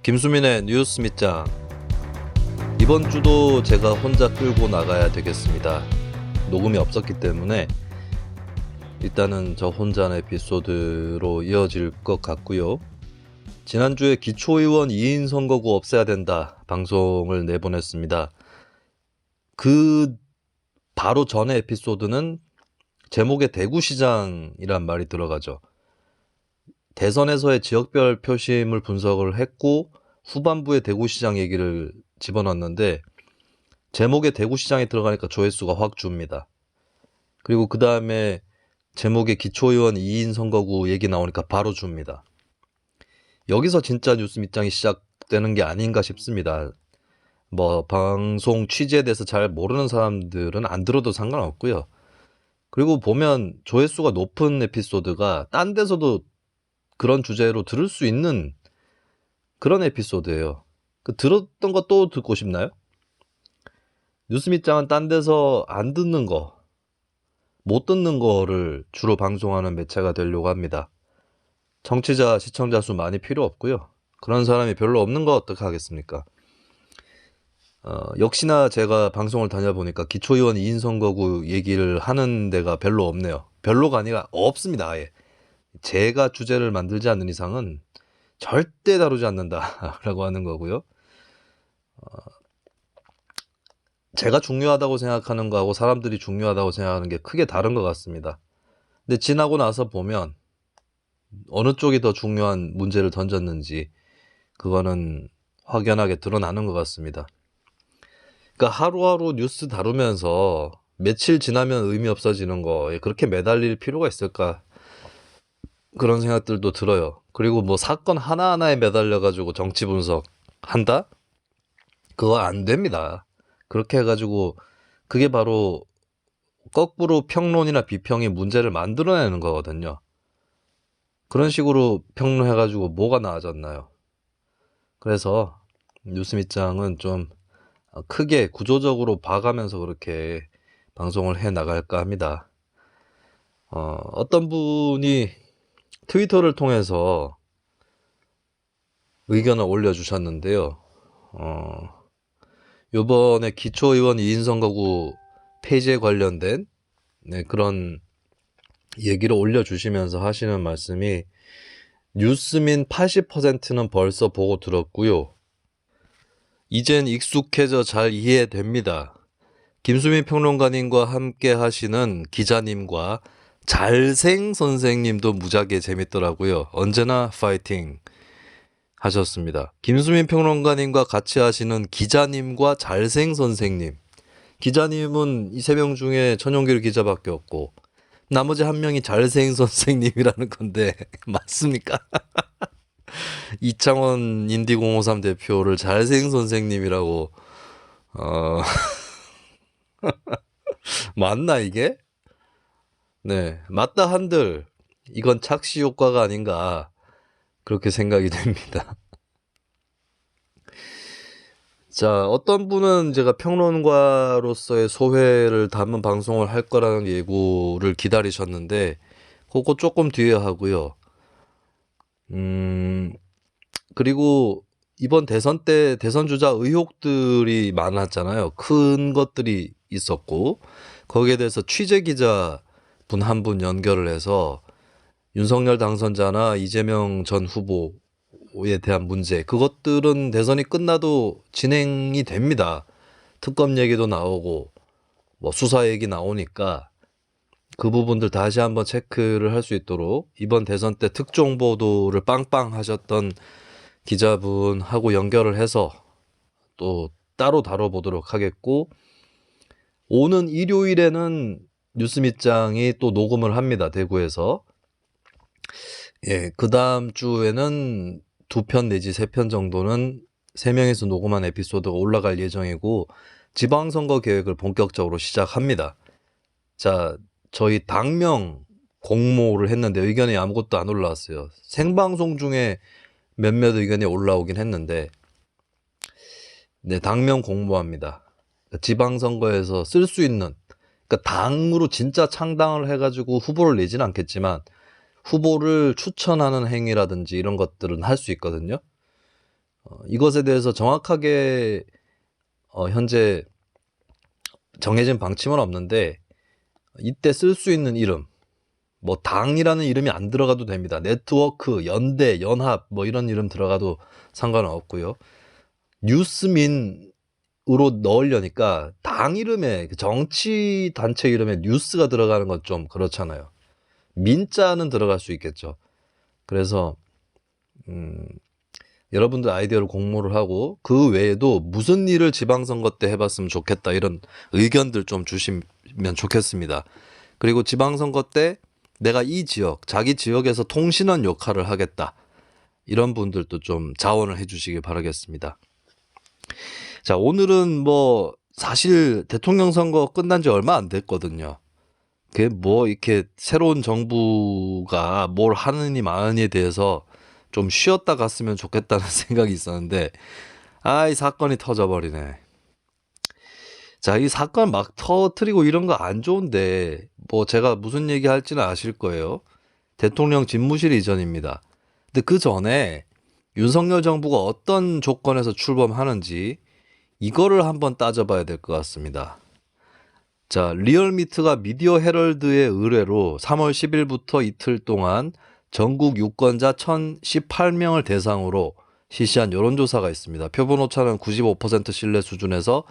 김수민의 뉴스 밑장. 이번 주도 제가 혼자 끌고 나가야 되겠습니다. 녹음이 없었기 때문에 일단은 저 혼자의 에피소드로 이어질 것 같고요. 지난주에 기초의원 2인 선거구 없애야 된다 방송을 내보냈습니다. 그 바로 전에 에피소드는 제목에 대구시장이란 말이 들어가죠. 대선에서의 지역별 표심을 분석을 했고 후반부에 대구시장 얘기를 집어넣었는데 제목에 대구시장이 들어가니까 조회수가 확 줍니다. 그리고 그 다음에 제목에 기초의원 2인 선거구 얘기 나오니까 바로 줍니다. 여기서 진짜 뉴스 밑장이 시작되는 게 아닌가 싶습니다. 뭐 방송 취재에 대해서 잘 모르는 사람들은 안 들어도 상관없고요. 그리고 보면 조회수가 높은 에피소드가 딴 데서도 그런 주제로 들을 수 있는 그런 에피소드예요. 들었던 거 또 듣고 싶나요? 뉴스 밑장은 딴 데서 안 듣는 거, 못 듣는 거를 주로 방송하는 매체가 되려고 합니다. 청취자, 시청자 수 많이 필요 없고요. 그런 사람이 별로 없는 거 어떻게 하겠습니까? 역시나 제가 방송을 다녀보니까 기초의원 2인 선거구 얘기를 하는 데가 별로 없네요. 별로가 아니라 없습니다, 아예. 제가 주제를 만들지 않는 이상은 절대 다루지 않는다라고 하는 거고요. 제가 중요하다고 생각하는 거하고 사람들이 중요하다고 생각하는 게 크게 다른 것 같습니다. 근데 지나고 나서 보면 어느 쪽이 더 중요한 문제를 던졌는지 그거는 확연하게 드러나는 것 같습니다. 그러니까 하루하루 뉴스 다루면서 며칠 지나면 의미 없어지는 거에 그렇게 매달릴 필요가 있을까? 그런 생각들도 들어요. 그리고 뭐 사건 하나하나에 매달려가지고 정치 분석 한다? 그거 안 됩니다. 그렇게 해가지고 그게 바로 거꾸로 평론이나 비평이 문제를 만들어내는 거거든요. 그런 식으로 평론해가지고 뭐가 나아졌나요? 그래서 뉴스 밑장은 좀 크게 구조적으로 봐가면서 그렇게 방송을 해 나갈까 합니다. 어떤 분이 트위터를 통해서 의견을 올려주셨는데요. 요번에 기초의원 2인 선거구 폐지에 관련된 그런 얘기를 올려주시면서 하시는 말씀이 뉴스민 80%는 벌써 보고 들었고요. 이젠 익숙해져 잘 이해됩니다. 김수민 평론가님과 함께 하시는 기자님과 잘생 선생님도 무지하게 재밌더라고요. 언제나 파이팅 하셨습니다. 김수민 평론가님과 같이 하시는 기자님과 잘생 선생님. 기자님은 이 세 명 중에 천용길 기자밖에 없고 나머지 한 명이 잘생 선생님이라는 건데 맞습니까? 이창원 인디053 대표를 잘생 선생님이라고 맞나 이게? 네, 맞다 한들 이건 착시 효과가 아닌가 그렇게 생각이 됩니다. 자, 어떤 분은 제가 평론가로서의 소회를 담은 방송을 할 거라는 예고를 기다리셨는데 그거 조금 뒤에 하고요. 그리고 이번 대선 때 대선 주자 의혹들이 많았잖아요. 큰 것들이 있었고 거기에 대해서 취재 기자 분 한 분 연결을 해서 윤석열 당선자나 이재명 전 후보에 대한 문제 그것들은 대선이 끝나도 진행이 됩니다. 특검 얘기도 나오고 뭐 수사 얘기 나오니까 그 부분들 다시 한번 체크를 할 수 있도록 이번 대선 때 특종 보도를 빵빵 하셨던 기자분하고 연결을 해서 또 따로 다뤄보도록 하겠고 오는 일요일에는 뉴스 밑장이 또 녹음을 합니다. 대구에서. 예, 그 다음 주에는 2편 내지 3편 정도는 3명에서 녹음한 에피소드가 올라갈 예정이고 지방선거 계획을 본격적으로 시작합니다. 자, 저희 당명 공모를 했는데 의견이 아무것도 안 올라왔어요. 생방송 중에 몇몇 의견이 올라오긴 했는데 네, 당명 공모합니다. 지방선거에서 쓸 수 있는 그러니까 당으로 진짜 창당을 해가지고 후보를 내지는 않겠지만 후보를 추천하는 행위라든지 이런 것들은 할 수 있거든요. 이것에 대해서 정확하게 현재 정해진 방침은 없는데 이때 쓸 수 있는 이름, 뭐 당이라는 이름이 안 들어가도 됩니다. 네트워크, 연대, 연합 뭐 이런 이름 들어가도 상관은 없고요. 뉴스민으로 넣으려니까 당 이름에, 정치 단체 이름에 뉴스가 들어가는 건 좀 그렇잖아요. 민자는 들어갈 수 있겠죠. 그래서 여러분들 아이디어를 공모를 하고 그 외에도 무슨 일을 지방선거 때 해봤으면 좋겠다 이런 의견들 좀 주시면 좋겠습니다. 그리고 지방선거 때 내가 이 지역, 자기 지역에서 통신원 역할을 하겠다 이런 분들도 좀 자원을 해주시길 바라겠습니다. 자, 오늘은 뭐 사실 대통령 선거 끝난 지 얼마 안 됐거든요. 그게 뭐 이렇게 새로운 정부가 뭘 하느니 마느니에 대해서 좀 쉬었다 갔으면 좋겠다는 생각이 있었는데 이 사건이 터져버리네. 자, 이 사건 막 터뜨리고 이런 거 안 좋은데 뭐 제가 무슨 얘기 할지는 아실 거예요. 대통령 집무실 이전입니다. 근데 그 전에 윤석열 정부가 어떤 조건에서 출범하는지 이거를 한번 따져봐야 될 것 같습니다. 자, 리얼미터가 미디어 헤럴드의 의뢰로 3월 10일부터 이틀 동안 전국 유권자 1,018명을 대상으로 실시한 여론조사가 있습니다. 표본 오차는 95% 신뢰 수준에서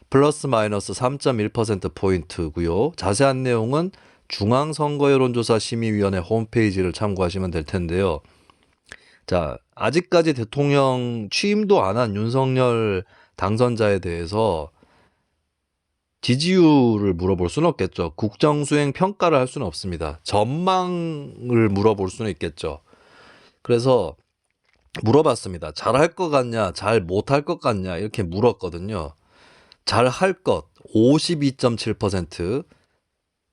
플러스 마이너스 3.1%포인트고요. 자세한 내용은 중앙선거여론조사 심의위원회 홈페이지를 참고하시면 될 텐데요. 자, 아직까지 대통령 취임도 안 한 윤석열 당선자에 대해서 지지율을 물어볼 수는 없겠죠. 국정수행 평가를 할 수는 없습니다. 전망을 물어볼 수는 있겠죠. 그래서 물어봤습니다. 잘할 것 같냐, 잘 못할 것 같냐 이렇게 물었거든요. 잘할 것 52.7%,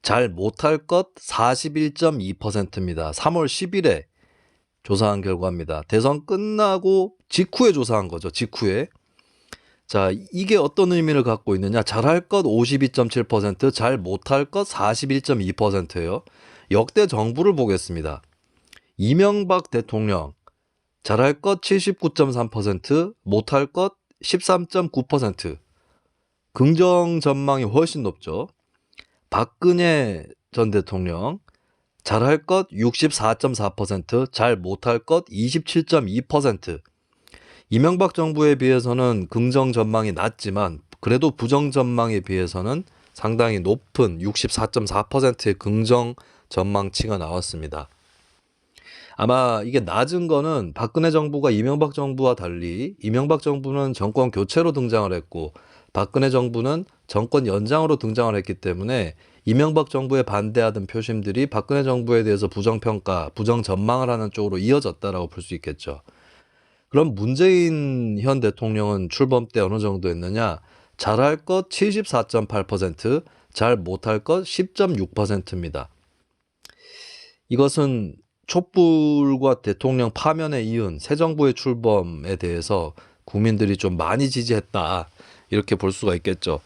잘 못할 것 41.2%입니다. 3월 10일에 조사한 결과입니다. 대선 끝나고 직후에 조사한 거죠. 직후에. 자, 이게 어떤 의미를 갖고 있느냐? 잘할 것 52.7%, 잘 못할 것 41.2%예요. 역대 정부를 보겠습니다. 이명박 대통령 잘할 것 79.3%, 못할 것 13.9%. 긍정 전망이 훨씬 높죠. 박근혜 전 대통령 잘할 것 64.4%, 잘 못할 것 27.2%. 이명박 정부에 비해서는 긍정 전망이 낮지만 그래도 부정 전망에 비해서는 상당히 높은 64.4%의 긍정 전망치가 나왔습니다. 아마 이게 낮은 거는 박근혜 정부가 이명박 정부와 달리 이명박 정부는 정권 교체로 등장을 했고 박근혜 정부는 정권 연장으로 등장을 했기 때문에 이명박 정부에 반대하던 표심들이 박근혜 정부에 대해서 부정평가, 부정 전망을 하는 쪽으로 이어졌다라고 볼 수 있겠죠. 그럼 문재인 현 대통령은 출범 때 어느 정도 했느냐? 잘할 것 74.8%, 잘 못할 것 10.6%입니다. 이것은 촛불과 대통령 파면에 이은 새 정부의 출범에 대해서 국민들이 좀 많이 지지했다. 이렇게 볼 수가 있겠죠.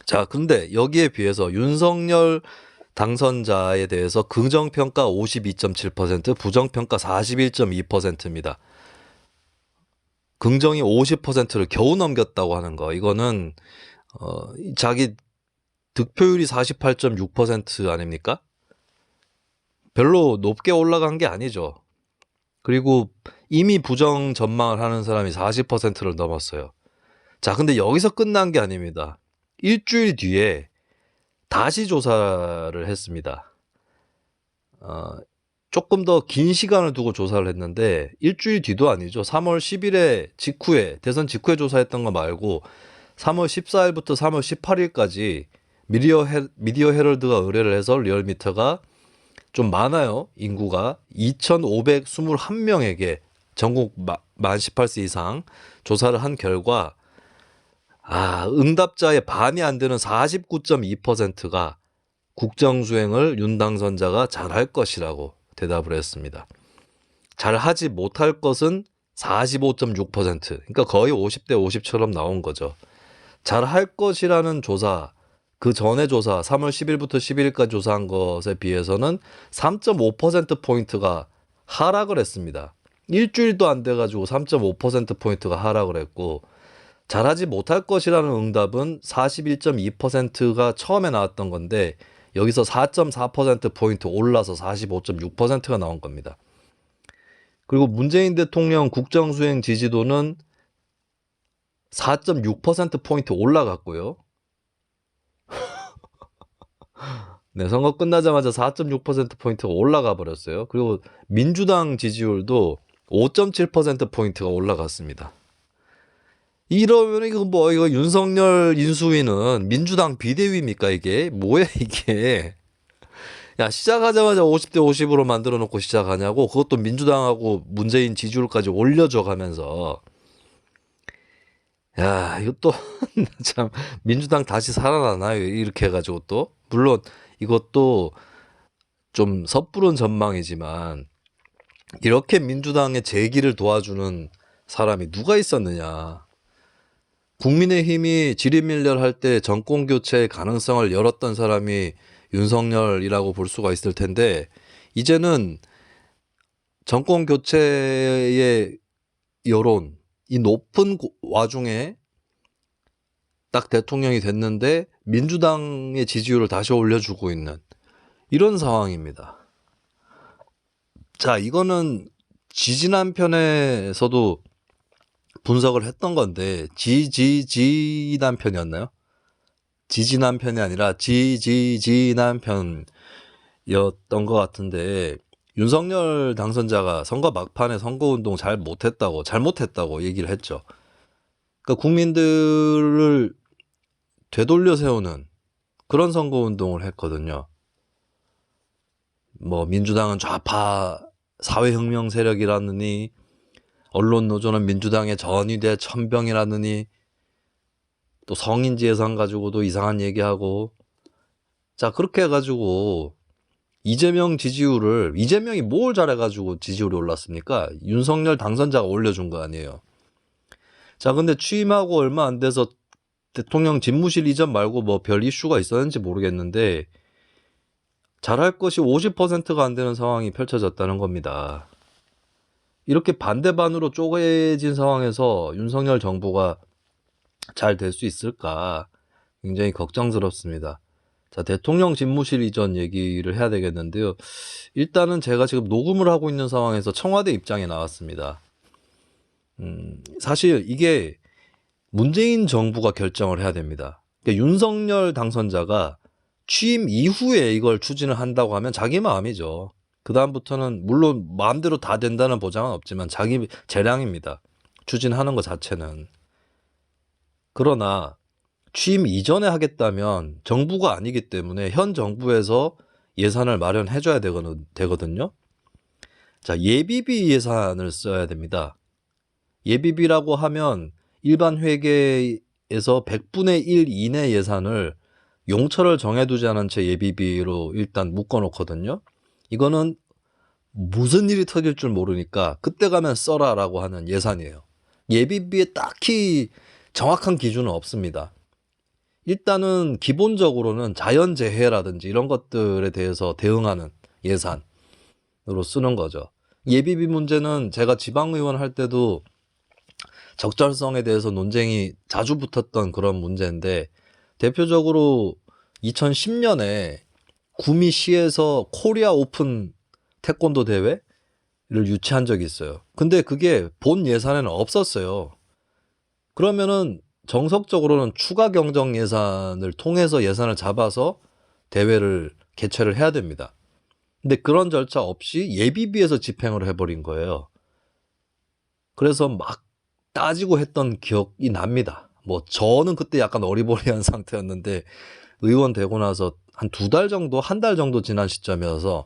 자, 근데 여기에 비해서 윤석열 당선자에 대해서 긍정평가 52.7%, 부정평가 41.2%입니다. 긍정이 50%를 겨우 넘겼다고 하는 거. 이거는 자기 득표율이 48.6% 아닙니까? 별로 높게 올라간 게 아니죠. 그리고 이미 부정 전망을 하는 사람이 40%를 넘었어요. 자, 근데 여기서 끝난 게 아닙니다. 일주일 뒤에 다시 조사를 했습니다. 조금 더 긴 시간을 두고 조사를 했는데 일주일 뒤도 아니죠. 3월 10일에 직후에 대선 직후에 조사했던 거 말고 3월 14일부터 3월 18일까지 미디어 헤럴드가 의뢰를 해서 리얼미터가 좀 많아요. 인구가 2,521명에게 전국 만 18세 이상 조사를 한 결과 응답자의 반이 안 되는 49.2%가 국정수행을 윤 당선자가 잘할 것이라고 대답을 했습니다. 잘하지 못할 것은 45.6%. 그러니까 거의 50대 50처럼 나온 거죠. 잘할 것이라는 조사, 그 전에 조사, 3월 10일부터 11일까지 조사한 것에 비해서는 3.5%포인트가 하락을 했습니다. 일주일도 안 돼가지고 3.5%포인트가 하락을 했고, 잘하지 못할 것이라는 응답은 41.2%가 처음에 나왔던 건데, 여기서 4.4%포인트 올라서 45.6%가 나온 겁니다. 그리고 문재인 대통령 국정수행 지지도는 4.6%포인트 올라갔고요. 네, 선거 끝나자마자 4.6%포인트가 올라가 버렸어요. 그리고 민주당 지지율도 5.7%포인트가 올라갔습니다. 이러면 이거 윤석열 인수위는 민주당 비대위입니까 이게? 뭐야 이게? 야, 시작하자마자 50대 50으로 만들어 놓고 시작하냐고? 그것도 민주당하고 문재인 지지율까지 올려줘 가면서. 야, 이것도 참 민주당 다시 살아나나요? 이렇게 해가지고 또. 물론 이것도 좀 섣부른 전망이지만 이렇게 민주당의 재기를 도와주는 사람이 누가 있었느냐. 국민의힘이 지리밀렬할 때 정권 교체의 가능성을 열었던 사람이 윤석열이라고 볼 수가 있을 텐데, 이제는 정권 교체의 여론, 이 높은 와중에 딱 대통령이 됐는데 민주당의 지지율을 다시 올려주고 있는 이런 상황입니다. 자, 이거는 지지난 편에서도 분석을 했던 건데, 지지난 편이었나요? 지지난 편이 아니라 지지난 편이었던 것 같은데, 윤석열 당선자가 선거 막판에 선거운동 잘못했다고 얘기를 했죠. 그러니까 국민들을 되돌려 세우는 그런 선거운동을 했거든요. 뭐 민주당은 좌파 사회혁명 세력이라느니, 언론 노조는 민주당의 전위대 천병이라느니, 또 성인지 예산 가지고도 이상한 얘기하고, 자, 그렇게 해가지고 이재명이 뭘 잘해가지고 지지율이 올랐습니까? 윤석열 당선자가 올려준 거 아니에요. 자, 근데 취임하고 얼마 안 돼서 대통령 집무실 이전 말고 뭐 별 이슈가 있었는지 모르겠는데, 잘할 것이 50%가 안 되는 상황이 펼쳐졌다는 겁니다. 이렇게 반대반으로 쪼개진 상황에서 윤석열 정부가 잘 될 수 있을까 굉장히 걱정스럽습니다. 자, 대통령 집무실 이전 얘기를 해야 되겠는데요. 일단은 제가 지금 녹음을 하고 있는 상황에서 청와대 입장이 나왔습니다. 사실 이게 문재인 정부가 결정을 해야 됩니다. 그러니까 윤석열 당선자가 취임 이후에 이걸 추진을 한다고 하면 자기 마음이죠. 그 다음부터는 물론 마음대로 다 된다는 보장은 없지만 자기 재량입니다. 추진하는 것 자체는. 그러나 취임 이전에 하겠다면 정부가 아니기 때문에 현 정부에서 예산을 마련해줘야 되거든요. 자, 예비비 예산을 써야 됩니다. 예비비라고 하면 일반 회계에서 100분의 1 이내 예산을 용처를 정해두지 않은 채 예비비로 일단 묶어놓거든요. 이거는 무슨 일이 터질 줄 모르니까 그때 가면 써라라고 하는 예산이에요. 예비비에 딱히 정확한 기준은 없습니다. 일단은 기본적으로는 자연재해라든지 이런 것들에 대해서 대응하는 예산으로 쓰는 거죠. 예비비 문제는 제가 지방의원 할 때도 적절성에 대해서 논쟁이 자주 붙었던 그런 문제인데, 대표적으로 2010년에 구미시에서 코리아 오픈 태권도 대회를 유치한 적이 있어요. 근데 그게 본 예산에는 없었어요. 그러면은 정석적으로는 추가 경정 예산을 통해서 예산을 잡아서 대회를 개최를 해야 됩니다. 근데 그런 절차 없이 예비비에서 집행을 해버린 거예요. 그래서 막 따지고 했던 기억이 납니다. 뭐 저는 그때 약간 어리버리한 상태였는데 의원 되고 나서 한 2달 정도, 1달 정도 지난 시점이어서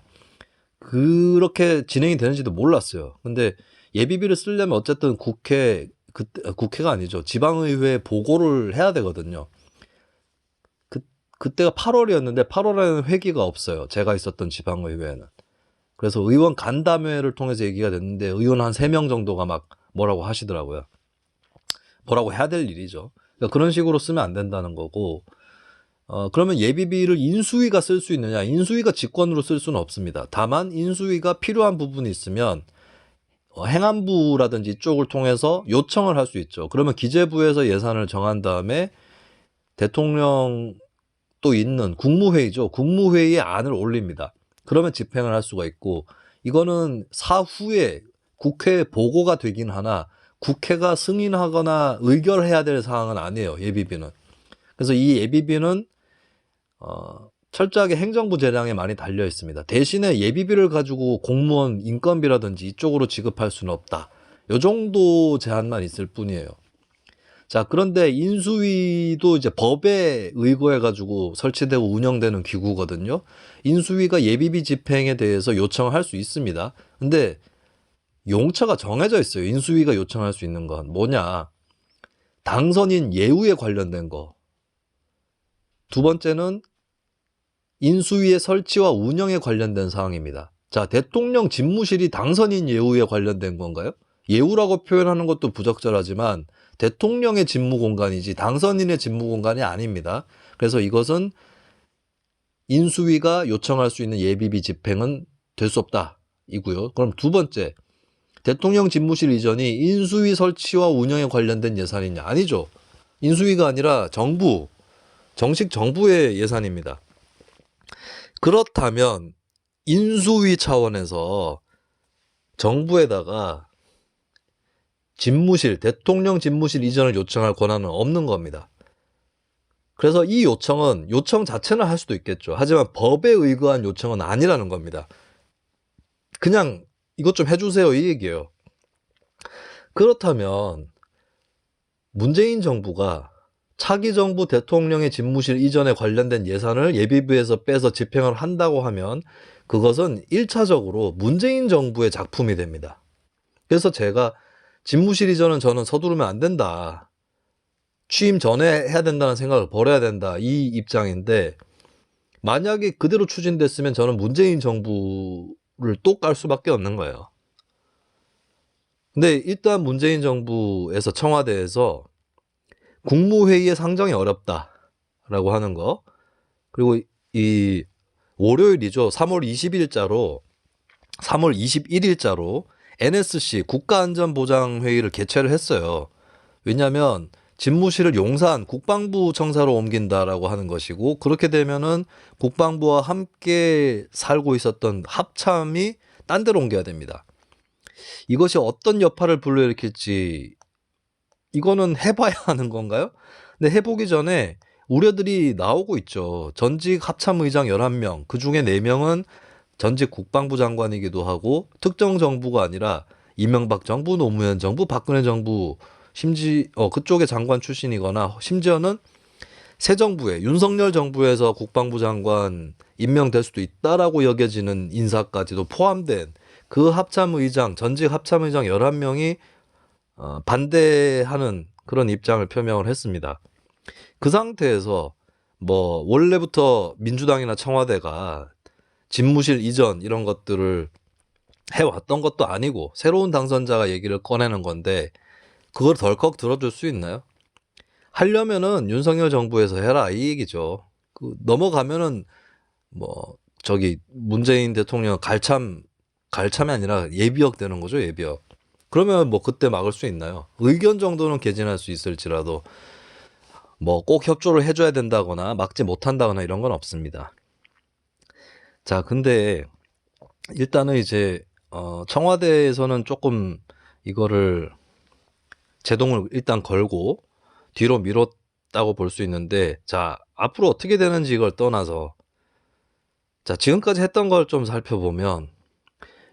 그렇게 진행이 되는지도 몰랐어요. 근데 예비비를 쓰려면 어쨌든 국회가 아니죠. 지방의회에 보고를 해야 되거든요. 그때가 8월이었는데 8월에는 회기가 없어요. 제가 있었던 지방의회에는. 그래서 의원 간담회를 통해서 얘기가 됐는데 의원 한 3명 정도가 막 뭐라고 하시더라고요. 뭐라고 해야 될 일이죠. 그러니까 그런 식으로 쓰면 안 된다는 거고, 그러면 예비비를 인수위가 쓸 수 있느냐? 인수위가 직권으로 쓸 수는 없습니다. 다만 인수위가 필요한 부분이 있으면 행안부라든지 이쪽을 통해서 요청을 할 수 있죠. 그러면 기재부에서 예산을 정한 다음에 대통령 또 있는 국무회의죠. 국무회의에 안을 올립니다. 그러면 집행을 할 수가 있고, 이거는 사후에 국회에 보고가 되긴 하나 국회가 승인하거나 의결해야 될 사항은 아니에요. 예비비는. 그래서 이 예비비는 철저하게 행정부 재량에 많이 달려 있습니다. 대신에 예비비를 가지고 공무원 인건비라든지 이쪽으로 지급할 수는 없다. 요 정도 제한만 있을 뿐이에요. 자, 그런데 인수위도 이제 법에 의거해 가지고 설치되고 운영되는 기구거든요. 인수위가 예비비 집행에 대해서 요청할 수 있습니다. 근데 용처가 정해져 있어요. 인수위가 요청할 수 있는 건 뭐냐? 당선인 예우에 관련된 거. 두 번째는 인수위의 설치와 운영에 관련된 사항입니다. 자, 대통령 집무실이 당선인 예우에 관련된 건가요? 예우라고 표현하는 것도 부적절하지만 대통령의 집무 공간이지 당선인의 집무 공간이 아닙니다. 그래서 이것은 인수위가 요청할 수 있는 예비비 집행은 될 수 없다. 이고요. 그럼 두 번째, 대통령 집무실 이전이 인수위 설치와 운영에 관련된 예산이냐? 아니죠. 인수위가 아니라 정부, 정식 정부의 예산입니다. 그렇다면 인수위 차원에서 정부에다가 집무실, 대통령 집무실 이전을 요청할 권한은 없는 겁니다. 그래서 이 요청은 요청 자체는 할 수도 있겠죠. 하지만 법에 의거한 요청은 아니라는 겁니다. 그냥 이것 좀 해주세요 이 얘기예요. 그렇다면 문재인 정부가 차기 정부 대통령의 집무실 이전에 관련된 예산을 예비비에서 빼서 집행을 한다고 하면 그것은 1차적으로 문재인 정부의 작품이 됩니다. 그래서 제가 집무실 이전은 저는 서두르면 안 된다. 취임 전에 해야 된다는 생각을 버려야 된다. 이 입장인데 만약에 그대로 추진됐으면 저는 문재인 정부를 또 깔 수밖에 없는 거예요. 근데 일단 문재인 정부에서 청와대에서 국무회의의 상정이 어렵다라고 하는 거, 그리고 이 월요일이죠. 3월 20일자로 3월 21일자로 NSC 국가안전보장회의를 개최를 했어요. 왜냐하면 집무실을 용산 국방부 청사로 옮긴다라고 하는 것이고, 그렇게 되면은 국방부와 함께 살고 있었던 합참이 딴 데로 옮겨야 됩니다. 이것이 어떤 여파를 불러일으킬지 이거는 해봐야 하는 건가요? 근데 해보기 전에 우려들이 나오고 있죠. 전직 합참의장 11명, 그중에 4명은 전직 국방부 장관이기도 하고 특정 정부가 아니라 이명박 정부, 노무현 정부, 박근혜 정부 그쪽의 장관 출신이거나 심지어는 새 정부에 윤석열 정부에서 국방부 장관 임명될 수도 있다라고 여겨지는 인사까지도 포함된 그 합참의장, 전직 합참의장 11명이 반대하는 그런 입장을 표명을 했습니다. 그 상태에서 뭐 원래부터 민주당이나 청와대가 집무실 이전 이런 것들을 해왔던 것도 아니고 새로운 당선자가 얘기를 꺼내는 건데 그걸 덜컥 들어줄 수 있나요? 하려면은 윤석열 정부에서 해라 이 얘기죠. 넘어가면은 뭐 문재인 대통령 갈참이 아니라 예비역 되는 거죠. 예비역. 그러면 뭐 그때 막을 수 있나요? 의견 정도는 개진할 수 있을지라도 뭐 꼭 협조를 해줘야 된다거나 막지 못한다거나 이런 건 없습니다. 자, 근데 일단은 이제 청와대에서는 조금 이거를 제동을 일단 걸고 뒤로 미뤘다고 볼 수 있는데, 자, 앞으로 어떻게 되는지 이걸 떠나서 자, 지금까지 했던 걸 좀 살펴보면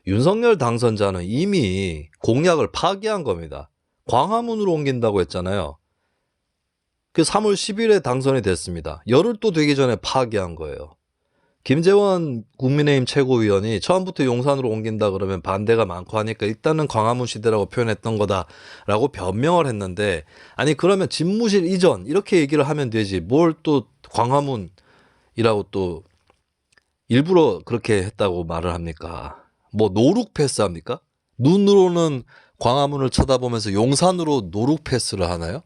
윤석열 당선자는 이미 공약을 파기한 겁니다. 광화문으로 옮긴다고 했잖아요. 그 3월 10일에 당선이 됐습니다. 열흘 또 되기 전에 파기한 거예요. 김재원 국민의힘 최고위원이 처음부터 용산으로 옮긴다 그러면 반대가 많고 하니까 일단은 광화문 시대라고 표현했던 거다라고 변명을 했는데, 아니 그러면 집무실 이전 이렇게 얘기를 하면 되지 뭘 또 광화문이라고 또 일부러 그렇게 했다고 말을 합니까? 뭐 노룩 패스 합니까? 눈으로는 광화문을 쳐다보면서 용산으로 노룩 패스를 하나요?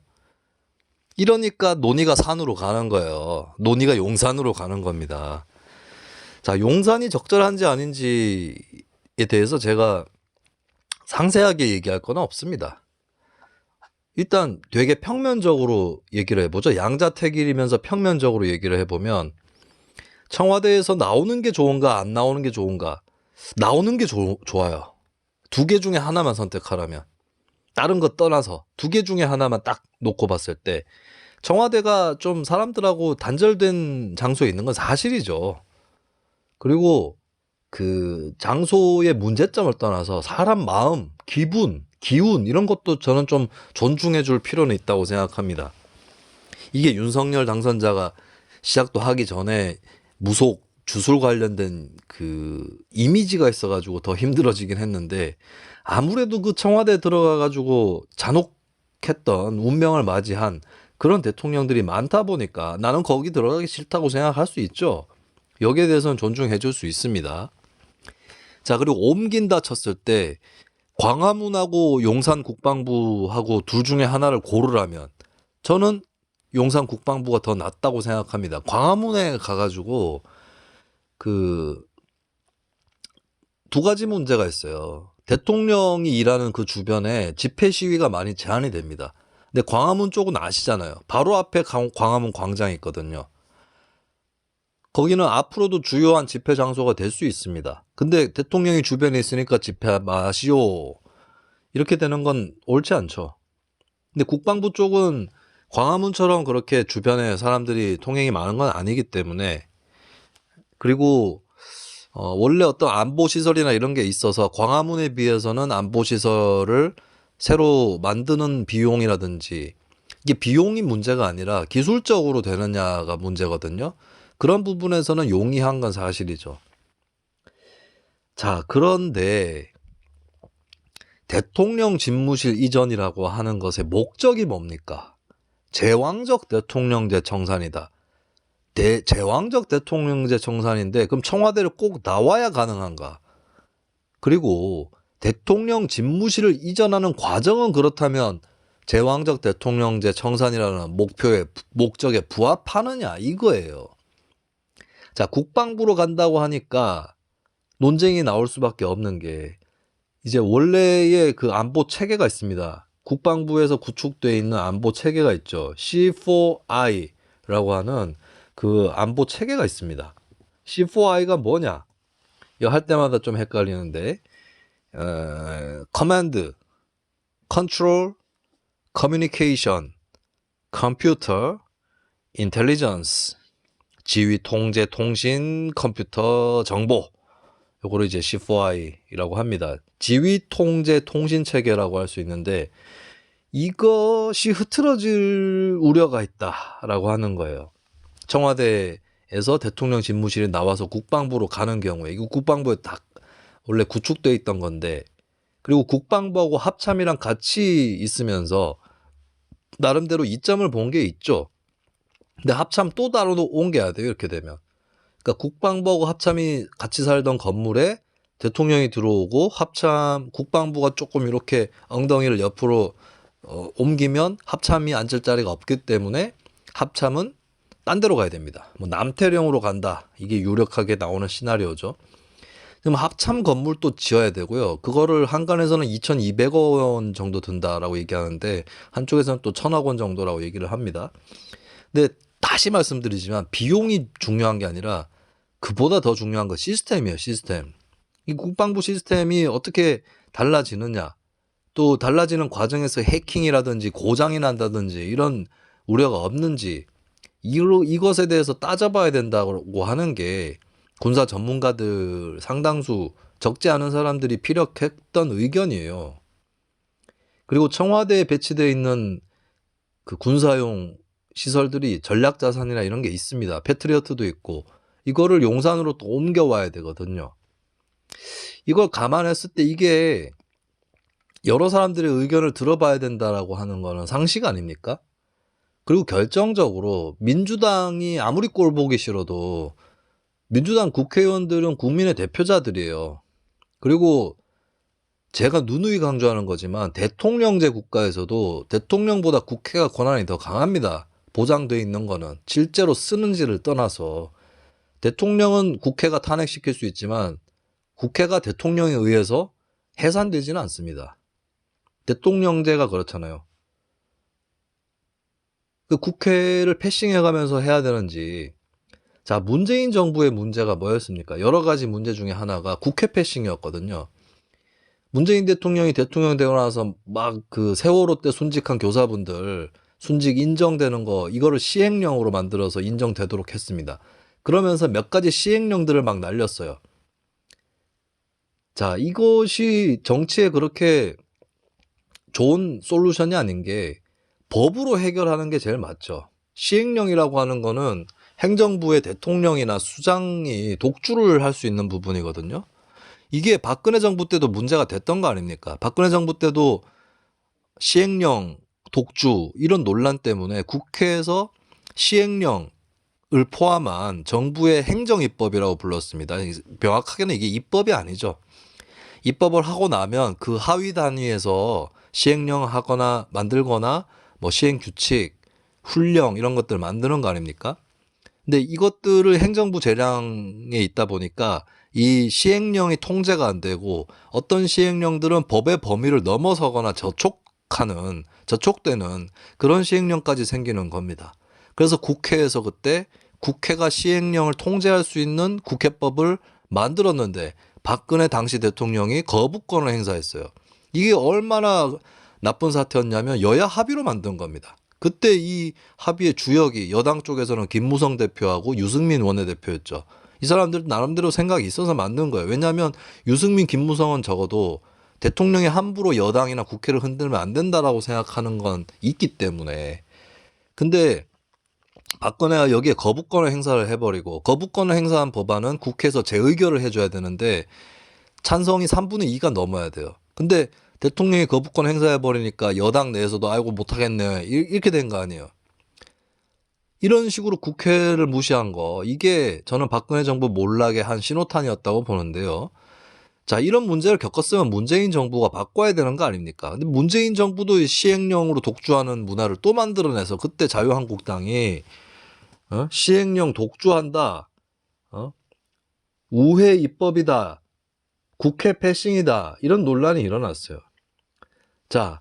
이러니까 논의가 산으로 가는 거예요. 논의가 용산으로 가는 겁니다. 자, 용산이 적절한지 아닌지에 대해서 제가 상세하게 얘기할 건 없습니다. 일단 되게 평면적으로 얘기를 해보죠. 양자택일이면서 평면적으로 얘기를 해보면 청와대에서 나오는 게 좋은가 안 나오는 게 좋은가. 나오는 게 좋아요. 두 개 중에 하나만 선택하라면. 다른 거 떠나서 두 개 중에 하나만 딱 놓고 봤을 때 청와대가 좀 사람들하고 단절된 장소에 있는 건 사실이죠. 그리고 그 장소의 문제점을 떠나서 사람 마음, 기분, 기운 이런 것도 저는 좀 존중해 줄 필요는 있다고 생각합니다. 이게 윤석열 당선자가 시작도 하기 전에 무속 주술 관련된 그 이미지가 있어가지고 더 힘들어지긴 했는데 아무래도 그 청와대 들어가가지고 잔혹했던 운명을 맞이한 그런 대통령들이 많다 보니까 나는 거기 들어가기 싫다고 생각할 수 있죠. 여기에 대해서는 존중해 줄 수 있습니다. 자, 그리고 옮긴다 쳤을 때 광화문하고 용산 국방부하고 둘 중에 하나를 고르라면 저는 용산 국방부가 더 낫다고 생각합니다. 광화문에 가가지고 그 두 가지 문제가 있어요. 대통령이 일하는 그 주변에 집회 시위가 많이 제한이 됩니다. 근데 광화문 쪽은 아시잖아요. 바로 앞에 광화문 광장이 있거든요. 거기는 앞으로도 주요한 집회 장소가 될 수 있습니다. 근데 대통령이 주변에 있으니까 집회 마시오. 이렇게 되는 건 옳지 않죠. 근데 국방부 쪽은 광화문처럼 그렇게 주변에 사람들이 통행이 많은 건 아니기 때문에 그리고 원래 어떤 안보시설이나 이런 게 있어서 광화문에 비해서는 안보시설을 새로 만드는 비용이라든지 이게 비용이 문제가 아니라 기술적으로 되느냐가 문제거든요. 그런 부분에서는 용이한 건 사실이죠. 자, 그런데 대통령 집무실 이전이라고 하는 것의 목적이 뭡니까? 제왕적 대통령제 청산이다. 제왕적 대통령제 청산인데 그럼 청와대를 꼭 나와야 가능한가? 그리고 대통령 집무실을 이전하는 과정은 그렇다면 제왕적 대통령제 청산이라는 목적에 부합하느냐 이거예요. 자, 국방부로 간다고 하니까 논쟁이 나올 수밖에 없는 게 이제 원래의 그 안보 체계가 있습니다. 국방부에서 구축되어 있는 안보 체계가 있죠. C4I라고 하는 그 안보 체계가 있습니다. C4I가 뭐냐? 이거 할 때마다 좀 헷갈리는데 커맨드, 컨트롤, 커뮤니케이션, 컴퓨터, 인텔리전스, 지휘, 통제, 통신, 컴퓨터, 정보. 요거를 이제 C4I라고 합니다. 지휘, 통제, 통신 체계라고 할 수 있는데 이것이 흐트러질 우려가 있다라고 하는 거예요. 청와대에서 대통령 집무실이 나와서 국방부로 가는 경우에 이거 국방부에 다 원래 구축되어 있던 건데 그리고 국방부하고 합참이랑 같이 있으면서 나름대로 이점을 본 게 있죠. 근데 합참 또 따로 옮겨야 돼요. 이렇게 되면. 그러니까 국방부하고 합참이 같이 살던 건물에 대통령이 들어오고 국방부가 조금 이렇게 엉덩이를 옆으로 옮기면 합참이 앉을 자리가 없기 때문에 합참은 딴 데로 가야 됩니다. 뭐 남태령으로 간다. 이게 유력하게 나오는 시나리오죠. 그럼 합참 건물도 지어야 되고요. 그거를 한간에서는 2,200억 원 정도 든다라고 얘기하는데 한쪽에서는 또 1,000억 원 정도라고 얘기를 합니다. 근데 다시 말씀드리지만 비용이 중요한 게 아니라 그보다 더 중요한 건 시스템이에요. 시스템. 이 국방부 시스템이 어떻게 달라지느냐. 또 달라지는 과정에서 해킹이라든지 고장이 난다든지 이런 우려가 없는지 이것에 대해서 따져봐야 된다고 하는 게 군사 전문가들 상당수 적지 않은 사람들이 피력했던 의견이에요. 그리고 청와대에 배치되어 있는 그 군사용 시설들이 전략자산이나 이런 게 있습니다. 패트리어트도 있고 이거를 용산으로 또 옮겨와야 되거든요. 이걸 감안했을 때 이게 여러 사람들의 의견을 들어봐야 된다라고 하는 거는 상식 아닙니까? 그리고 결정적으로 민주당이 아무리 꼴 보기 싫어도 민주당 국회의원들은 국민의 대표자들이에요. 그리고 제가 누누이 강조하는 거지만 대통령제 국가에서도 대통령보다 국회가 권한이 더 강합니다. 보장되어 있는 거는 실제로 쓰는지를 떠나서 대통령은 국회가 탄핵시킬 수 있지만 국회가 대통령에 의해서 해산되지는 않습니다. 대통령제가 그렇잖아요. 그 국회를 패싱해가면서 해야 되는지. 자, 문재인 정부의 문제가 뭐였습니까? 여러 가지 문제 중에 하나가 국회 패싱이었거든요. 문재인 대통령이 대통령 되고 나서 막 그 세월호 때 순직한 교사분들 순직 인정되는 거 이거를 시행령으로 만들어서 인정되도록 했습니다. 그러면서 몇 가지 시행령들을 막 날렸어요. 자, 이것이 정치에 그렇게 좋은 솔루션이 아닌 게 법으로 해결하는 게 제일 맞죠. 시행령이라고 하는 거는 행정부의 대통령이나 수장이 독주를 할 수 있는 부분이거든요. 이게 박근혜 정부 때도 문제가 됐던 거 아닙니까? 박근혜 정부 때도 시행령, 독주 이런 논란 때문에 국회에서 시행령을 포함한 정부의 행정입법이라고 불렀습니다. 명확하게는 이게 입법이 아니죠. 입법을 하고 나면 그 하위 단위에서 시행령 하거나 만들거나 뭐 시행규칙, 훈령 이런 것들 만드는 거 아닙니까? 근데 이것들을 행정부 재량에 있다 보니까 이 시행령이 통제가 안 되고 어떤 시행령들은 법의 범위를 넘어서거나 저촉되는 그런 시행령까지 생기는 겁니다. 그래서 국회에서 그때 국회가 시행령을 통제할 수 있는 국회법을 만들었는데 박근혜 당시 대통령이 거부권을 행사했어요. 이게 얼마나 나쁜 사태였냐면 여야 합의로 만든 겁니다. 그때 이 합의의 주역이 여당 쪽에서는 김무성 대표하고 유승민 원내대표였죠. 이 사람들 나름대로 생각이 있어서 만든 거예요. 왜냐하면 유승민, 김무성은 적어도 대통령이 함부로 여당이나 국회를 흔들면 안 된다라고 생각하는 건 있기 때문에. 근데 박근혜가 여기에 거부권을 행사를 해버리고 거부권을 행사한 법안은 국회에서 재의결을 해줘야 되는데 찬성이 3분의 2가 넘어야 돼요. 근데 대통령이 거부권 행사해버리니까 여당 내에서도 아이고 못하겠네 이렇게 된 거 아니에요. 이런 식으로 국회를 무시한 거 이게 저는 박근혜 정부 몰락의 한 신호탄이었다고 보는데요. 자, 이런 문제를 겪었으면 문재인 정부가 바꿔야 되는 거 아닙니까? 근데 문재인 정부도 시행령으로 독주하는 문화를 또 만들어내서 그때 자유한국당이 시행령 독주한다, 우회 입법이다, 국회 패싱이다 이런 논란이 일어났어요. 자,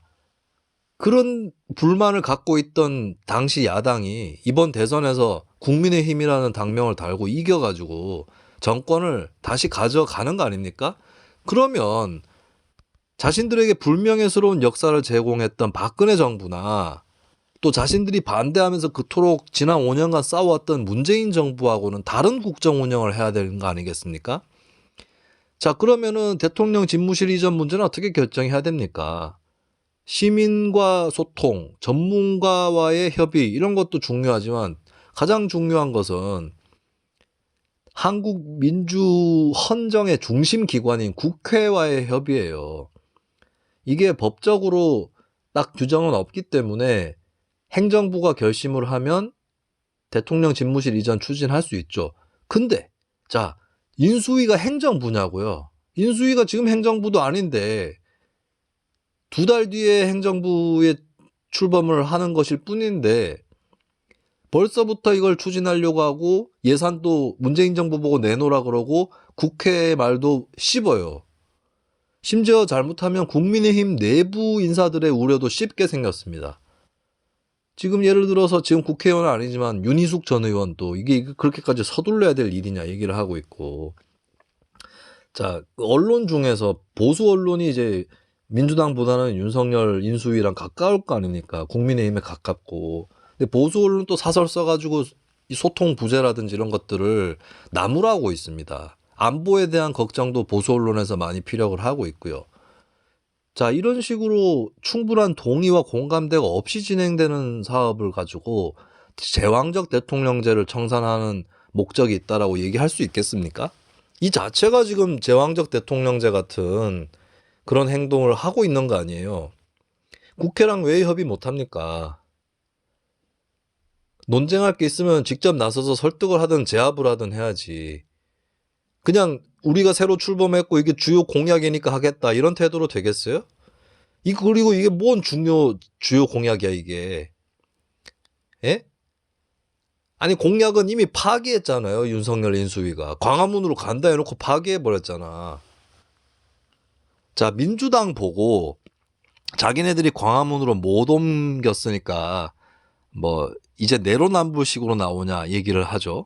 그런 불만을 갖고 있던 당시 야당이 이번 대선에서 국민의힘이라는 당명을 달고 이겨가지고 정권을 다시 가져가는 거 아닙니까? 그러면 자신들에게 불명예스러운 역사를 제공했던 박근혜 정부나 또 자신들이 반대하면서 그토록 지난 5년간 싸워왔던 문재인 정부하고는 다른 국정 운영을 해야 되는 거 아니겠습니까? 자, 그러면은 대통령 집무실 이전 문제는 어떻게 결정해야 됩니까? 시민과 소통, 전문가와의 협의 이런 것도 중요하지만 가장 중요한 것은 한국 민주 헌정의 중심 기관인 국회와의 협의예요. 이게 법적으로 딱 규정은 없기 때문에 행정부가 결심을 하면 대통령 집무실 이전 추진할 수 있죠. 근데 자, 인수위가 행정부냐고요. 인수위가 지금 행정부도 아닌데 2달 뒤에 행정부에 출범을 하는 것일 뿐인데 벌써부터 이걸 추진하려고 하고 예산도 문재인 정부 보고 내놓으라 그러고 국회 말도 씹어요. 심지어 잘못하면 국민의힘 내부 인사들의 우려도 씹게 생겼습니다. 지금 예를 들어서 지금 국회의원은 아니지만 윤희숙 전 의원도 이게 그렇게까지 서둘러야 될 일이냐 얘기를 하고 있고. 자, 언론 중에서 보수 언론이 이제 민주당보다는 윤석열 인수위랑 가까울 거 아닙니까? 국민의힘에 가깝고. 근데 보수 언론 또 사설 써가지고 이 소통 부재라든지 이런 것들을 나무라고 있습니다. 안보에 대한 걱정도 보수 언론에서 많이 피력을 하고 있고요. 자, 이런 식으로 충분한 동의와 공감대가 없이 진행되는 사업을 가지고 제왕적 대통령제를 청산하는 목적이 있다라고 얘기할 수 있겠습니까? 이 자체가 지금 제왕적 대통령제 같은 그런 행동을 하고 있는 거 아니에요. 국회랑 왜 협의 못합니까? 논쟁할 게 있으면 직접 나서서 설득을 하든 제압을 하든 해야지. 그냥 우리가 새로 출범했고 이게 주요 공약이니까 하겠다 이런 태도로 되겠어요? 그리고 이게 뭔 주요 공약이야 이게. 예? 아니 공약은 이미 파기했잖아요. 윤석열 인수위가. 광화문으로 간다 해놓고 파기해버렸잖아. 자, 민주당 보고 자기네들이 광화문으로 못 옮겼으니까 뭐 이제 내로남불식으로 나오냐 얘기를 하죠.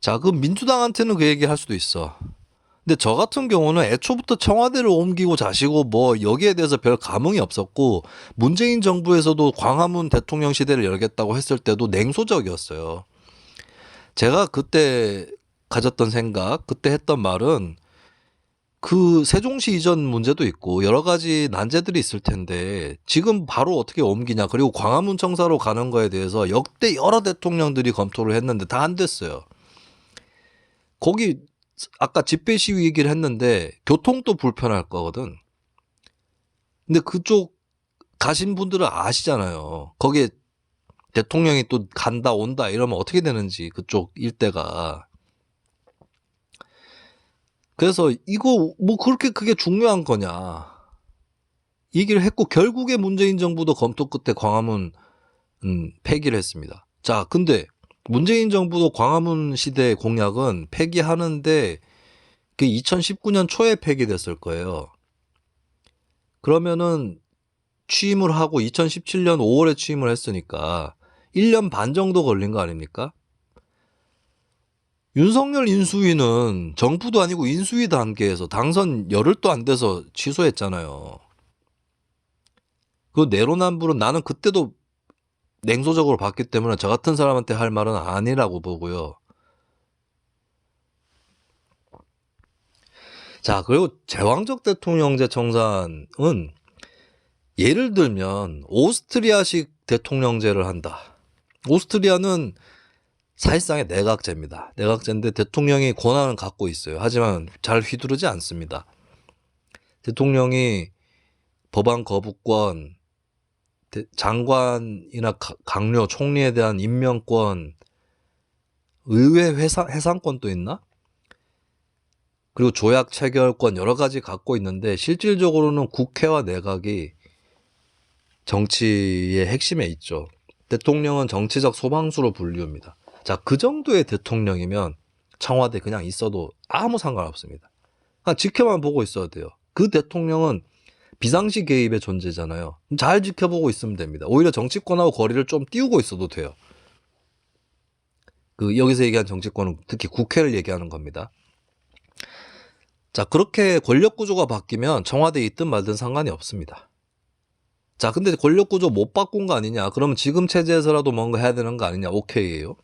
자, 그 민주당한테는 그 얘기 할 수도 있어. 근데 저 같은 경우는 애초부터 청와대를 옮기고 자시고 뭐 여기에 대해서 별 감흥이 없었고, 문재인 정부에서도 광화문 대통령 시대를 열겠다고 했을 때도 냉소적이었어요. 제가 그때 가졌던 생각, 그때 했던 말은 그 세종시 이전 문제도 있고 여러 가지 난제들이 있을 텐데 지금 바로 어떻게 옮기냐, 그리고 광화문 청사로 가는 거에 대해서 역대 여러 대통령들이 검토를 했는데 다 안 됐어요. 거기 아까 집회 시위 얘기를 했는데 교통도 불편할 거거든. 근데 그쪽 가신 분들은 아시잖아요. 거기에 대통령이 또 간다 온다 이러면 어떻게 되는지, 그쪽 일대가. 그래서 이거 뭐 그렇게 그게 중요한 거냐 얘기를 했고, 결국에 문재인 정부도 검토 끝에 광화문 폐기를 했습니다. 자, 근데 문재인 정부도 광화문 시대 공약은 폐기하는데 그 2019년 초에 폐기됐을 거예요. 그러면은 취임을 하고 2017년 5월에 취임을 했으니까 1년 반 정도 걸린 거 아닙니까? 윤석열 인수위는 정부도 아니고 인수위 단계에서 당선 열흘도 안 돼서 취소했잖아요. 그 내로남불은 나는 그때도 냉소적으로 봤기 때문에 저 같은 사람한테 할 말은 아니라고 보고요. 자, 그리고 제왕적 대통령제 청산은 예를 들면 오스트리아식 대통령제를 한다. 오스트리아는 사실상의 내각제입니다. 내각제인데 대통령이 권한을 갖고 있어요. 하지만 잘 휘두르지 않습니다. 대통령이 법안 거부권, 장관이나 강요, 총리에 대한 임명권, 의회 해상권도 있나? 그리고 조약 체결권 여러 가지 갖고 있는데 실질적으로는 국회와 내각이 정치의 핵심에 있죠. 대통령은 정치적 소방수로 분류합니다. 자, 그 정도의 대통령이면 청와대 그냥 있어도 아무 상관없습니다. 그냥 지켜만 보고 있어도 돼요. 그 대통령은 비상시 개입의 존재잖아요. 잘 지켜보고 있으면 됩니다. 오히려 정치권하고 거리를 좀 띄우고 있어도 돼요. 그 여기서 얘기한 정치권은 특히 국회를 얘기하는 겁니다. 자, 그렇게 권력 구조가 바뀌면 청와대에 있든 말든 상관이 없습니다. 자, 근데 권력 구조 못 바꾼 거 아니냐? 그러면 지금 체제에서라도 뭔가 해야 되는 거 아니냐? 오케이예요.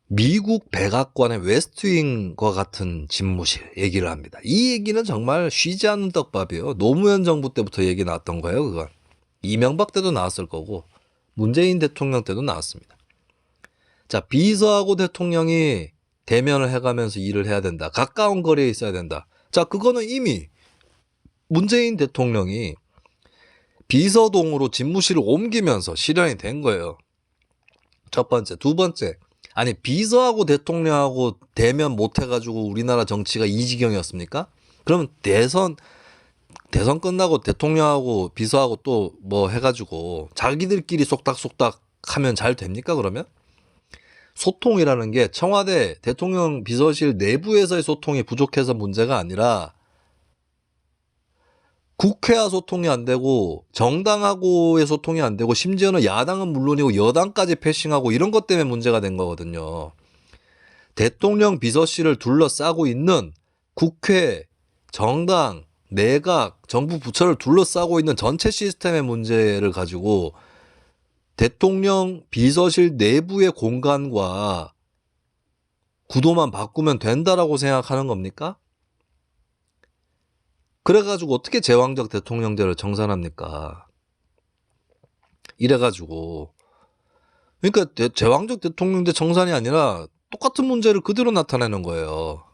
미국 백악관의 웨스트윙과 같은 집무실 얘기를 합니다. 이 얘기는 정말 쉬지 않는 떡밥이에요. 노무현 정부 때부터 얘기 나왔던 거예요, 그건. 이명박 때도 나왔을 거고 문재인 대통령 때도 나왔습니다. 자, 비서하고 대통령이 대면을 해가면서 일을 해야 된다. 가까운 거리에 있어야 된다. 자, 그거는 이미 문재인 대통령이 비서동으로 집무실을 옮기면서 실현이 된 거예요. 첫 번째. 두 번째, 아니 비서하고 대통령하고 대면 못 해가지고 우리나라 정치가 이 지경이었습니까? 그러면 대선 끝나고 대통령하고 비서하고 또 뭐 해가지고 자기들끼리 쏙닥쏙닥 하면 잘 됩니까? 그러면 소통이라는 게 청와대 대통령 비서실 내부에서의 소통이 부족해서 문제가 아니라 국회와 소통이 안 되고 정당하고의 소통이 안 되고 심지어는 야당은 물론이고 여당까지 패싱하고 이런 것 때문에 문제가 된 거거든요. 대통령 비서실을 둘러싸고 있는 국회, 정당, 내각, 정부 부처를 둘러싸고 있는 전체 시스템의 문제를 가지고 대통령 비서실 내부의 공간과 구도만 바꾸면 된다라고 생각하는 겁니까? 그래가지고 어떻게 제왕적 대통령제를 정산합니까? 이래가지고. 그러니까 제왕적 대통령제 정산이 아니라 똑같은 문제를 그대로 나타내는 거예요.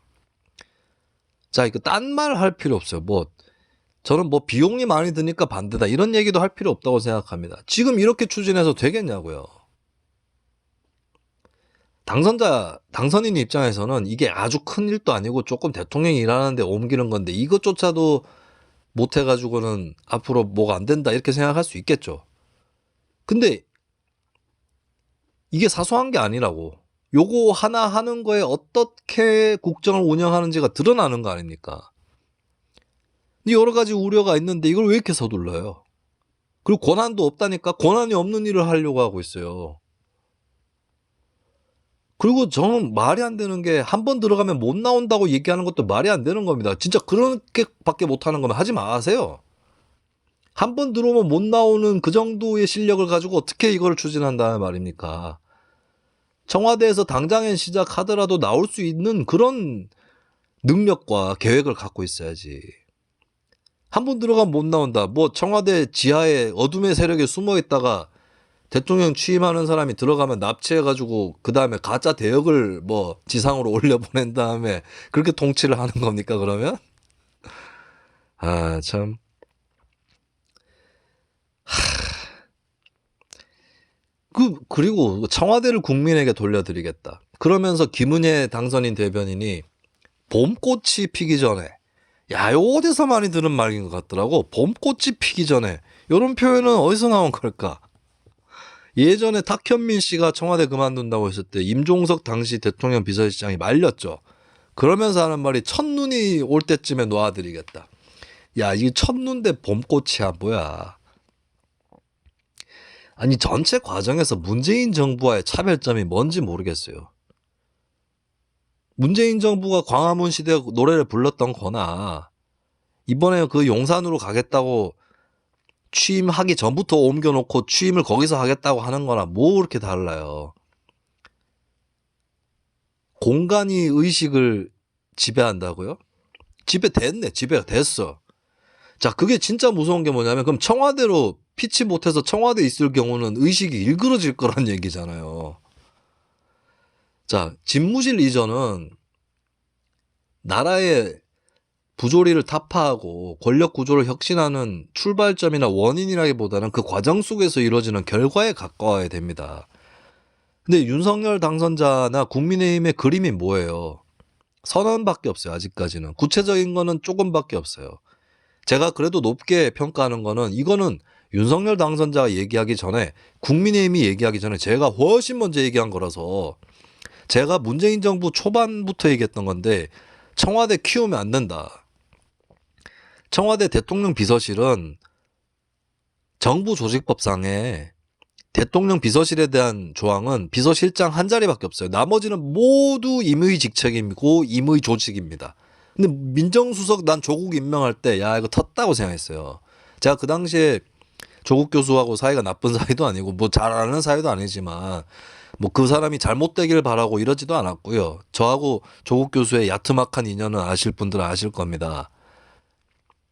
자, 이거 딴 말 할 필요 없어요. 저는 비용이 많이 드니까 반대다 이런 얘기도 할 필요 없다고 생각합니다. 지금 이렇게 추진해서 되겠냐고요. 당선인 입장에서는 이게 아주 큰 일도 아니고 조금 대통령이 일하는데 옮기는 건데 이것조차도 못 해가지고는 앞으로 뭐가 안 된다 이렇게 생각할 수 있겠죠. 근데 이게 사소한 게 아니라고. 요거 하나 하는 거에 어떻게 국정을 운영하는지가 드러나는 거 아닙니까? 여러 가지 우려가 있는데 이걸 왜 이렇게 서둘러요? 그리고 권한도 없다니까 권한이 없는 일을 하려고 하고 있어요. 그리고 저는 말이 안 되는 게 한 번 들어가면 못 나온다고 얘기하는 것도 말이 안 되는 겁니다. 진짜 그렇게밖에 못하는 거면 하지 마세요. 한 번 들어오면 못 나오는 그 정도의 실력을 가지고 어떻게 이걸 추진한다는 말입니까? 청와대에서 당장엔 시작하더라도 나올 수 있는 그런 능력과 계획을 갖고 있어야지. 한 번 들어가면 못 나온다. 뭐 청와대 지하에 어둠의 세력에 숨어 있다가 대통령 취임하는 사람이 들어가면 납치해가지고 그 다음에 가짜 대역을 뭐 지상으로 올려보낸 다음에 그렇게 통치를 하는 겁니까 그러면? 아 참. 그리고 청와대를 국민에게 돌려드리겠다. 그러면서 김은혜 당선인 대변인이 봄꽃이 피기 전에 야 이거 어디서 많이 들은 말인 것 같더라고. 봄꽃이 피기 전에 이런 표현은 어디서 나온 걸까? 예전에 탁현민 씨가 청와대 그만둔다고 했을 때 임종석 당시 대통령 비서실장이 말렸죠. 그러면서 하는 말이 첫눈이 올 때쯤에 놓아드리겠다. 야 이게 첫눈 대 봄꽃이야 뭐야. 아니 전체 과정에서 문재인 정부와의 차별점이 뭔지 모르겠어요. 문재인 정부가 광화문 시대 노래를 불렀던 거나 이번에 그 용산으로 가겠다고 취임하기 전부터 옮겨놓고 취임을 거기서 하겠다고 하는 거나 뭐 그렇게 달라요. 공간이 의식을 지배한다고요? 지배가 됐어. 자, 그게 진짜 무서운 게 뭐냐면 그럼 청와대로 피치 못해서 청와대에 있을 경우는 의식이 일그러질 거란 얘기잖아요. 자, 집무실 이전은 나라의 부조리를 타파하고 권력 구조를 혁신하는 출발점이나 원인이라기보다는 그 과정 속에서 이루어지는 결과에 가까워야 됩니다. 근데 윤석열 당선자나 국민의힘의 그림이 뭐예요? 선언밖에 없어요. 아직까지는. 구체적인 거는 조금밖에 없어요. 제가 그래도 높게 평가하는 거는 이거는 윤석열 당선자가 얘기하기 전에 국민의힘이 얘기하기 전에 제가 훨씬 먼저 얘기한 거라서 제가 문재인 정부 초반부터 얘기했던 건데 청와대 키우면 안 된다. 청와대 대통령 비서실은 정부 조직법상에 대통령 비서실에 대한 조항은 비서실장 한 자리밖에 없어요. 나머지는 모두 임의 직책이고 임의 조직입니다. 근데 민정수석 난 조국 임명할 때 야 이거 텄다고 생각했어요. 제가 그 당시에 조국 교수하고 사이가 나쁜 사이도 아니고 뭐 잘 아는 사이도 아니지만 뭐 그 사람이 잘못되길 바라고 이러지도 않았고요. 저하고 조국 교수의 야트막한 인연은 아실 분들은 아실 겁니다.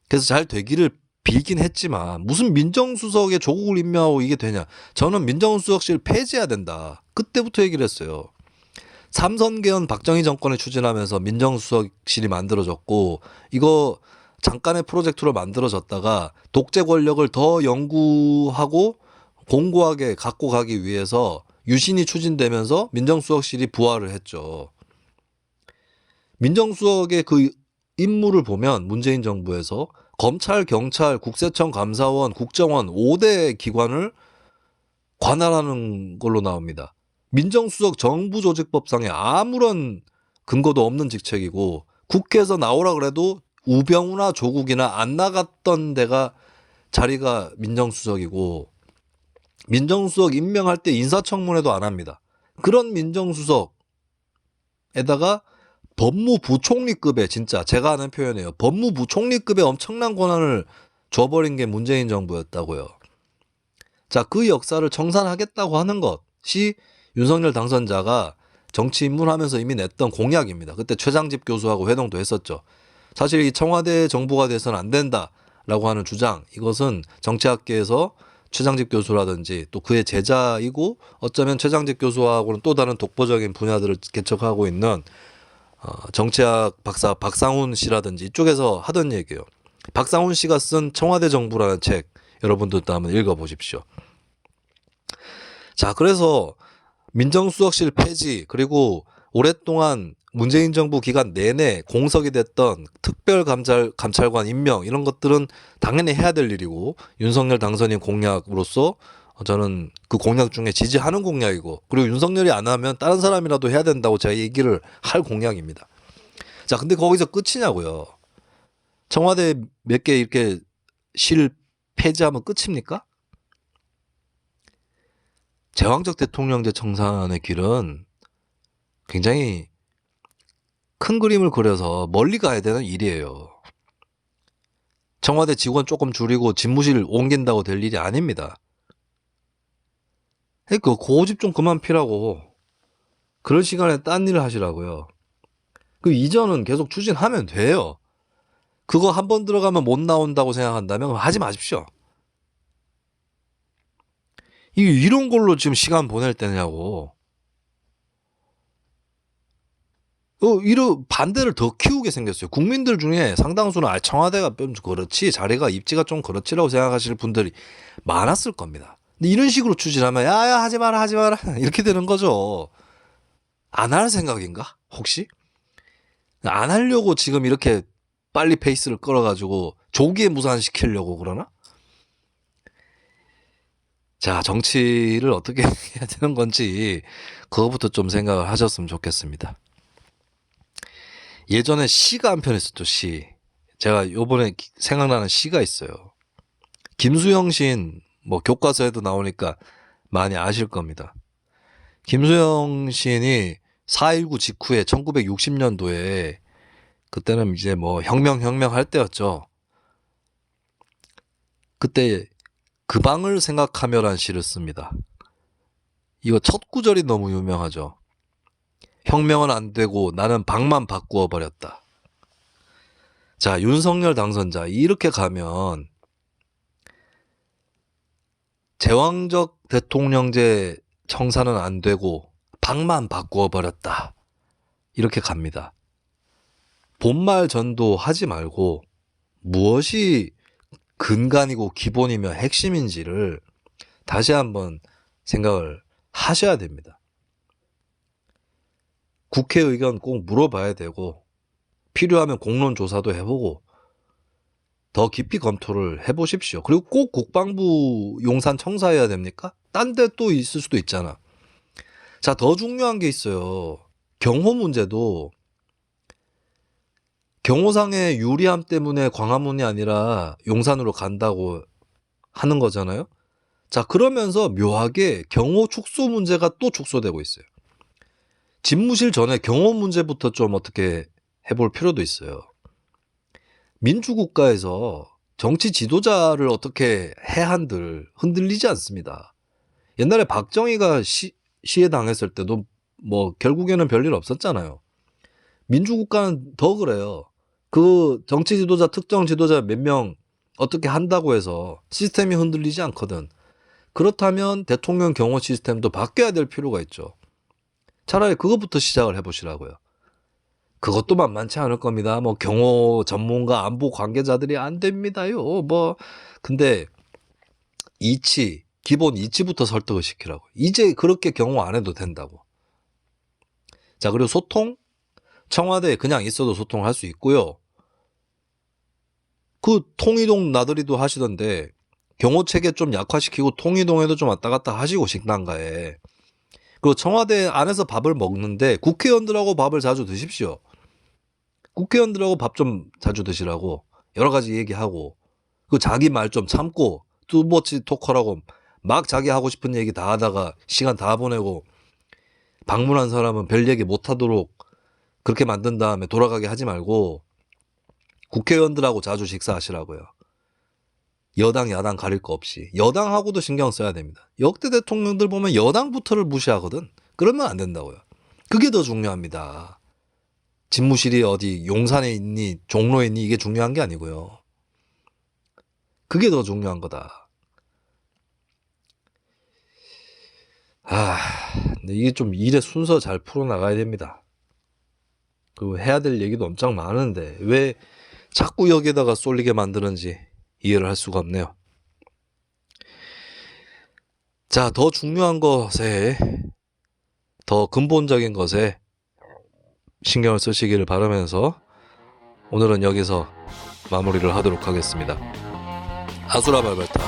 그래서 잘 되기를 빌긴 했지만 무슨 민정수석에 조국을 임명하고 이게 되냐. 저는 민정수석실 폐지해야 된다. 그때부터 얘기를 했어요. 삼선개헌 박정희 정권을 추진하면서 민정수석실이 만들어졌고 이거 잠깐의 프로젝트로 만들어졌다가 독재 권력을 더 연구하고 공고하게 갖고 가기 위해서 유신이 추진되면서 민정수석실이 부활을 했죠. 민정수석의 그 임무를 보면 문재인 정부에서 검찰, 경찰, 국세청, 감사원, 국정원 5대 기관을 관할하는 걸로 나옵니다. 민정수석 정부조직법상에 아무런 근거도 없는 직책이고 국회에서 나오라 그래도 우병우나 조국이나 안 나갔던 데가 자리가 민정수석이고 민정수석 임명할 때 인사청문회도 안 합니다. 그런 민정수석에다가 법무부총리급의 진짜 제가 아는 표현이에요. 법무부총리급의 엄청난 권한을 줘버린 게 문재인 정부였다고요. 자, 그 역사를 청산하겠다고 하는 것이 윤석열 당선자가 정치 입문하면서 이미 냈던 공약입니다. 그때 최장집 교수하고 회동도 했었죠. 사실 이 청와대 정부가 돼서는 안 된다라고 하는 주장, 이것은 정치학계에서 최장집 교수라든지 또 그의 제자이고 어쩌면 최장집 교수하고는 또 다른 독보적인 분야들을 개척하고 있는 정치학 박사 박상훈 씨라든지 이쪽에서 하던 얘기예요. 박상훈 씨가 쓴 청와대 정부라는 책 여러분들도 한번 읽어보십시오. 자, 그래서 민정수석실 폐지 그리고 오랫동안 문재인 정부 기간 내내 공석이 됐던 특별감찰관 임명 이런 것들은 당연히 해야 될 일이고 윤석열 당선인 공약으로서 저는 그 공약 중에 지지하는 공약이고 그리고 윤석열이 안 하면 다른 사람이라도 해야 된다고 제가 얘기를 할 공약입니다. 자, 근데 거기서 끝이냐고요. 청와대 몇 개 이렇게 실 폐지하면 끝입니까? 제왕적 대통령제 청산의 길은 굉장히 큰 그림을 그려서 멀리 가야 되는 일이에요. 청와대 직원 조금 줄이고 집무실 옮긴다고 될 일이 아닙니다. 그러니까 고집 좀 그만 피라고. 그럴 시간에 딴 일을 하시라고요. 그 이전은 계속 추진하면 돼요. 그거 한 번 들어가면 못 나온다고 생각한다면 하지 마십시오. 이런 걸로 지금 시간 보낼 때냐고. 이런 반대를 더 키우게 생겼어요. 국민들 중에 상당수는 청와대가 좀 그렇지, 자리가 입지가 좀 그렇지라고 생각하시는 분들이 많았을 겁니다. 근데 이런 식으로 추진하면 야야 하지 마라 이렇게 되는 거죠. 안 할 생각인가? 혹시? 안 하려고 지금 이렇게 빨리 페이스를 끌어가지고 조기에 무산시키려고 그러나? 자, 정치를 어떻게 해야 되는 건지 그거부터 좀 생각을 하셨으면 좋겠습니다. 예전에 시가 한 편 있었죠, 시. 제가 요번에 생각나는 시가 있어요. 김수영 시인, 교과서에도 나오니까 많이 아실 겁니다. 김수영 시인이 4.19 직후에 1960년도에 그때는 이제 혁명 할 때였죠. 그때 그 방을 생각하며란 시를 씁니다. 이거 첫 구절이 너무 유명하죠. 혁명은 안 되고 나는 방만 바꾸어 버렸다. 자, 윤석열 당선자 이렇게 가면 제왕적 대통령제 청산은 안 되고 방만 바꾸어 버렸다. 이렇게 갑니다. 본말 전도하지 말고 무엇이 근간이고 기본이며 핵심인지를 다시 한번 생각을 하셔야 됩니다. 국회 의견 꼭 물어봐야 되고 필요하면 공론조사도 해보고 더 깊이 검토를 해보십시오. 그리고 꼭 국방부 용산 청사해야 됩니까? 딴 데 또 있을 수도 있잖아. 자, 더 중요한 게 있어요. 경호 문제도 경호상의 유리함 때문에 광화문이 아니라 용산으로 간다고 하는 거잖아요. 자, 그러면서 묘하게 경호 축소 문제가 또 축소되고 있어요. 집무실 전에 경호 문제부터 좀 어떻게 해볼 필요도 있어요. 민주국가에서 정치 지도자를 어떻게 해한들 흔들리지 않습니다. 옛날에 박정희가 시해 당했을 때도 결국에는 별일 없었잖아요. 민주국가는 더 그래요. 그 정치 지도자, 특정 지도자 몇 명 어떻게 한다고 해서 시스템이 흔들리지 않거든. 그렇다면 대통령 경호 시스템도 바뀌어야 될 필요가 있죠. 차라리 그것부터 시작을 해보시라고요. 그것도 만만치 않을 겁니다. 경호 전문가, 안보 관계자들이 안 됩니다요. 근데 기본 이치부터 설득을 시키라고. 이제 그렇게 경호 안 해도 된다고. 자, 그리고 소통? 청와대에 그냥 있어도 소통을 할 수 있고요. 그 통이동 나들이도 하시던데 경호 체계 좀 약화시키고 통이동에도 좀 왔다 갔다 하시고 식당가에. 그리고 청와대 안에서 밥을 먹는데 국회의원들하고 밥을 자주 드십시오. 국회의원들하고 밥 좀 자주 드시라고 여러 가지 얘기하고 그 자기 말 좀 참고 뚜벅이 토커라고 막 자기 하고 싶은 얘기 다 하다가 시간 다 보내고 방문한 사람은 별 얘기 못 하도록 그렇게 만든 다음에 돌아가게 하지 말고 국회의원들하고 자주 식사하시라고요. 여당 야당 가릴 거 없이 여당하고도 신경 써야 됩니다. 역대 대통령들 보면 여당부터를 무시하거든. 그러면 안 된다고요. 그게 더 중요합니다. 집무실이 어디 용산에 있니 종로에 있니 이게 중요한 게 아니고요. 그게 더 중요한 거다. 근데 이게 좀 일의 순서 잘 풀어나가야 됩니다. 그리고 해야 될 얘기도 엄청 많은데 왜 자꾸 여기에다가 쏠리게 만드는지 이해를 할 수가 없네요. 자, 더 중요한 것에, 더 근본적인 것에 신경을 쓰시기를 바라면서 오늘은 여기서 마무리를 하도록 하겠습니다. 아수라 발발타.